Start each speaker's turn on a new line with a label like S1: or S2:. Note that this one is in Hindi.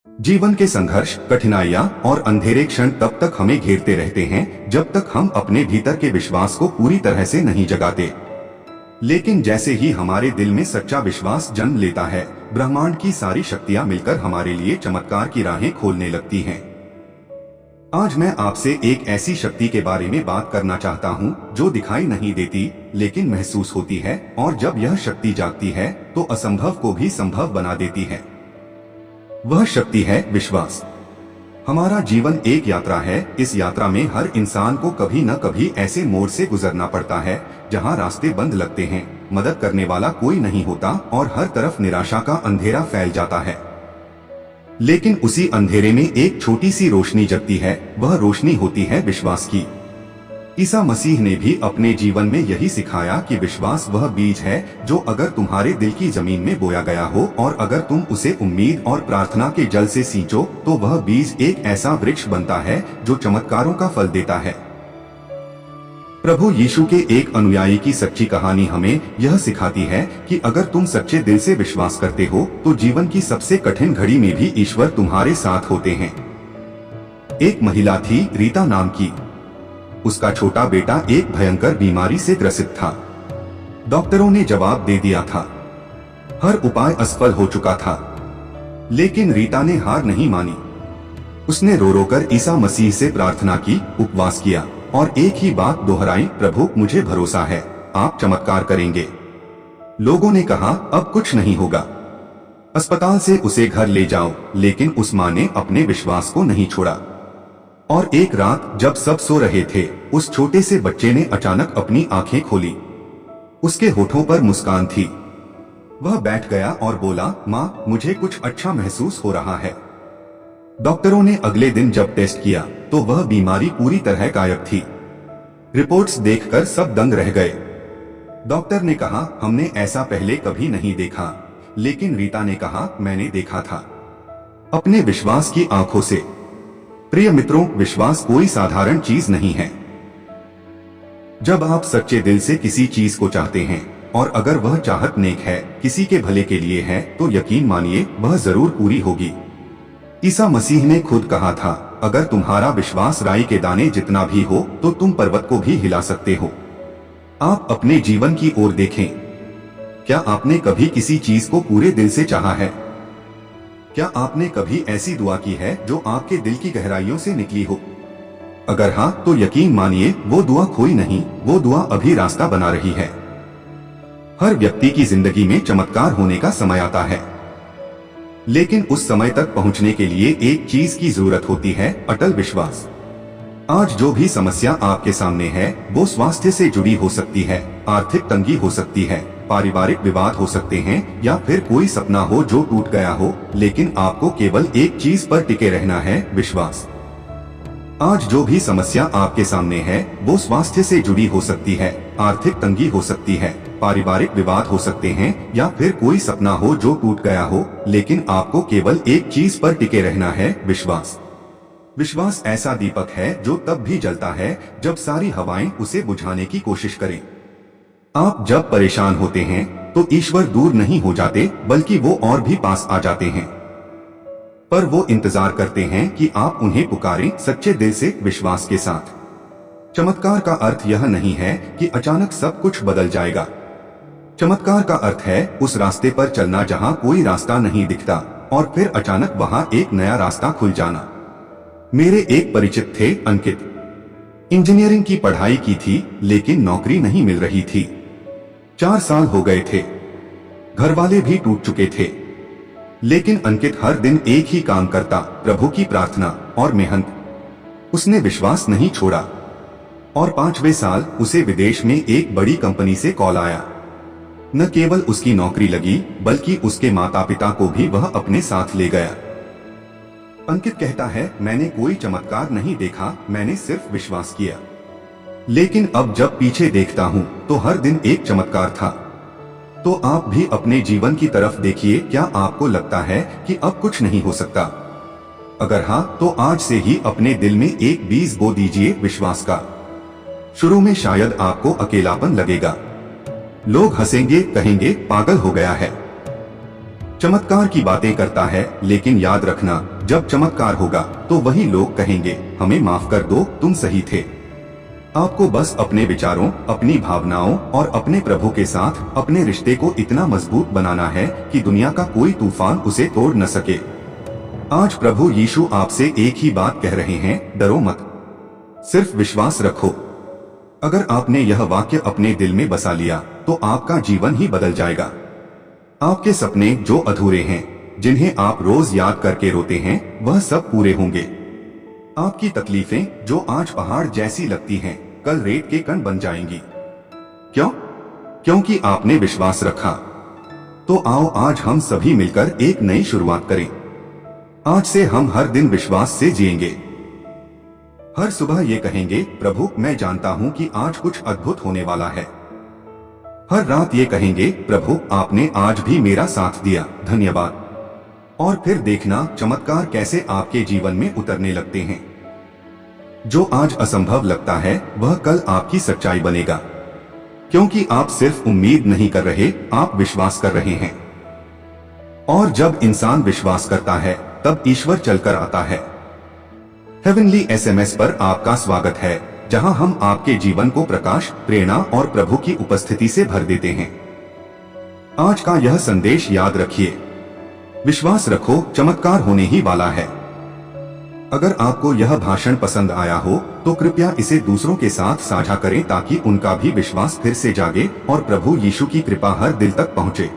S1: जीवन के संघर्ष, कठिनाइयाँ और अंधेरे क्षण तब तक हमें घेरते रहते हैं जब तक हम अपने भीतर के विश्वास को पूरी तरह से नहीं जगाते। लेकिन जैसे ही हमारे दिल में सच्चा विश्वास जन्म लेता है, ब्रह्मांड की सारी शक्तियाँ मिलकर हमारे लिए चमत्कार की राहें खोलने लगती हैं। आज मैं आपसे एक ऐसी शक्ति के बारे में बात करना चाहता हूँ जो दिखाई नहीं देती लेकिन महसूस होती है, और जब यह शक्ति जागती है तो असंभव को भी संभव बना देती है। वह शक्ति है विश्वास। हमारा जीवन एक यात्रा है। इस यात्रा में हर इंसान को कभी न कभी ऐसे मोड़ से गुजरना पड़ता है जहां रास्ते बंद लगते हैं, मदद करने वाला कोई नहीं होता और हर तरफ निराशा का अंधेरा फैल जाता है। लेकिन उसी अंधेरे में एक छोटी सी रोशनी जगती है। वह रोशनी होती है विश्वास की। ईसा मसीह ने भी अपने जीवन में यही सिखाया कि विश्वास वह बीज है जो अगर तुम्हारे दिल की जमीन में बोया गया हो और अगर तुम उसे उम्मीद और प्रार्थना के जल से सींचो तो वह बीज एक ऐसा वृक्ष बनता है जो चमत्कारों का फल देता है। प्रभु यीशु के एक अनुयायी की सच्ची कहानी हमें यह सिखाती है कि अगर तुम सच्चे दिल से विश्वास करते हो तो जीवन की सबसे कठिन घड़ी में भी ईश्वर तुम्हारे साथ होते हैं। एक महिला थी, रीता नाम की। उसका छोटा बेटा एक भयंकर बीमारी से ग्रसित था। डॉक्टरों ने जवाब दे दिया था, हर उपाय असफल हो चुका था। लेकिन रीता ने हार नहीं मानी। उसने रो रो कर ईसा मसीह से प्रार्थना की, उपवास किया और एक ही बात दोहराई, प्रभु मुझे भरोसा है, आप चमत्कार करेंगे। लोगों ने कहा अब कुछ नहीं होगा, अस्पताल से उसे घर ले जाओ। लेकिन उस मां ने अपने विश्वास को नहीं छोड़ा। और एक रात जब सब सो रहे थे, उस छोटे से बच्चे ने अचानक अपनी आंखें खोली। उसके होठों पर मुस्कान थी। वह बैठ गया और बोला, माँ मुझे कुछ अच्छा महसूस हो रहा है। डॉक्टरों ने अगले दिन जब टेस्ट किया तो वह बीमारी पूरी तरह गायब थी। रिपोर्ट्स देखकर सब दंग रह गए। डॉक्टर ने कहा हमने ऐसा पहले कभी नहीं देखा। लेकिन रीता ने कहा मैंने देखा था, अपने विश्वास की आंखों से। प्रिय मित्रों, विश्वास कोई साधारण चीज नहीं है। जब आप सच्चे दिल से किसी चीज को चाहते हैं और अगर वह चाहत नेक है, किसी के भले के लिए है, तो यकीन मानिए वह जरूर पूरी होगी। ईसा मसीह ने खुद कहा था, अगर तुम्हारा विश्वास राई के दाने जितना भी हो तो तुम पर्वत को भी हिला सकते हो। आप अपने जीवन की ओर देखें। क्या आपने कभी किसी चीज को पूरे दिल से चाहा है? क्या आपने कभी ऐसी दुआ की है जो आपके दिल की गहराइयों से निकली हो? अगर हाँ, तो यकीन मानिए वो दुआ खोई नहीं, वो दुआ अभी रास्ता बना रही है। हर व्यक्ति की जिंदगी में चमत्कार होने का समय आता है, लेकिन उस समय तक पहुंचने के लिए एक चीज की जरूरत होती है, अटल विश्वास। आज जो भी समस्या आपके सामने है वो स्वास्थ्य से जुड़ी हो सकती है, आर्थिक तंगी हो सकती है, पारिवारिक विवाद हो सकते हैं, या फिर कोई सपना हो जो टूट गया हो। लेकिन आपको केवल एक चीज पर टिके रहना है, विश्वास। आज जो भी समस्या आपके सामने है वो स्वास्थ्य से जुड़ी हो सकती है, आर्थिक तंगी हो सकती है, पारिवारिक विवाद हो सकते हैं, या फिर कोई सपना हो जो टूट गया हो। लेकिन आपको केवल एक चीज पर टिके रहना है, विश्वास। विश्वास ऐसा दीपक है जो तब भी जलता है जब सारी हवाएं उसे बुझाने की कोशिश करें। आप जब परेशान होते हैं तो ईश्वर दूर नहीं हो जाते, बल्कि वो और भी पास आ जाते हैं। पर वो इंतजार करते हैं कि आप उन्हें पुकारें, सच्चे दिल से, विश्वास के साथ। चमत्कार का अर्थ यह नहीं है कि अचानक सब कुछ बदल जाएगा। चमत्कार का अर्थ है उस रास्ते पर चलना जहां कोई रास्ता नहीं दिखता और फिर अचानक वहां एक नया रास्ता खुल जाना। मेरे एक परिचित थे, अंकित। इंजीनियरिंग की पढ़ाई की थी लेकिन नौकरी नहीं मिल रही थी। 4 साल हो गए थे, घर वाले भी टूट चुके थे। लेकिन अंकित हर दिन एक ही काम करता, प्रभु की प्रार्थना और मेहनत। उसने विश्वास नहीं छोड़ा और 5वें साल उसे विदेश में एक बड़ी कंपनी से कॉल आया। न केवल उसकी नौकरी लगी बल्कि उसके माता पिता को भी वह अपने साथ ले गया। अंकित कहता है, मैंने कोई चमत्कार नहीं देखा, मैंने सिर्फ विश्वास किया। लेकिन अब जब पीछे देखता हूँ तो हर दिन एक चमत्कार था। तो आप भी अपने जीवन की तरफ देखिए। क्या आपको लगता है कि अब कुछ नहीं हो सकता? अगर हाँ, तो आज से ही अपने दिल में एक बीज बो दीजिए, विश्वास का। शुरू में शायद आपको अकेलापन लगेगा, लोग हंसेंगे, कहेंगे पागल हो गया है, चमत्कार की बातें करता है। लेकिन याद रखना, जब चमत्कार होगा तो वही लोग कहेंगे, हमें माफ कर दो, तुम सही थे। आपको बस अपने विचारों, अपनी भावनाओं और अपने प्रभु के साथ अपने रिश्ते को इतना मजबूत बनाना है कि दुनिया का कोई तूफान उसे तोड़ न सके। आज प्रभु यीशु आपसे एक ही बात कह रहे हैं, डरो मत, सिर्फ विश्वास रखो। अगर आपने यह वाक्य अपने दिल में बसा लिया तो आपका जीवन ही बदल जाएगा। आपके सपने जो अधूरे हैं, जिन्हें आप रोज याद करके रोते हैं, वह सब पूरे होंगे। आपकी तकलीफें जो आज पहाड़ जैसी लगती हैं, कल रेत के कण बन जाएंगी। क्यों? क्योंकि आपने विश्वास रखा। तो आओ आज हम सभी मिलकर एक नई शुरुआत करें। आज से हम हर दिन विश्वास से जिएंगे। हर सुबह ये कहेंगे, प्रभु मैं जानता हूं कि आज कुछ अद्भुत होने वाला है। हर रात ये कहेंगे, प्रभु आपने आज भी मेरा साथ दिया, धन्यवाद। और फिर देखना चमत्कार कैसे आपके जीवन में उतरने लगते हैं। जो आज असंभव लगता है वह कल आपकी सच्चाई बनेगा, क्योंकि आप सिर्फ उम्मीद नहीं कर रहे, आप विश्वास कर रहे हैं। और जब इंसान विश्वास करता है तब ईश्वर चलकर आता है। हेवनली एसएमएस पर आपका स्वागत है, जहां हम आपके जीवन को प्रकाश, प्रेरणा और प्रभु की उपस्थिति से भर देते हैं। आज का यह संदेश याद रखिए, विश्वास रखो, चमत्कार होने ही वाला है। अगर आपको यह भाषण पसंद आया हो तो कृपया इसे दूसरों के साथ साझा करें ताकि उनका भी विश्वास फिर से जागे और प्रभु यीशु की कृपा हर दिल तक पहुंचे।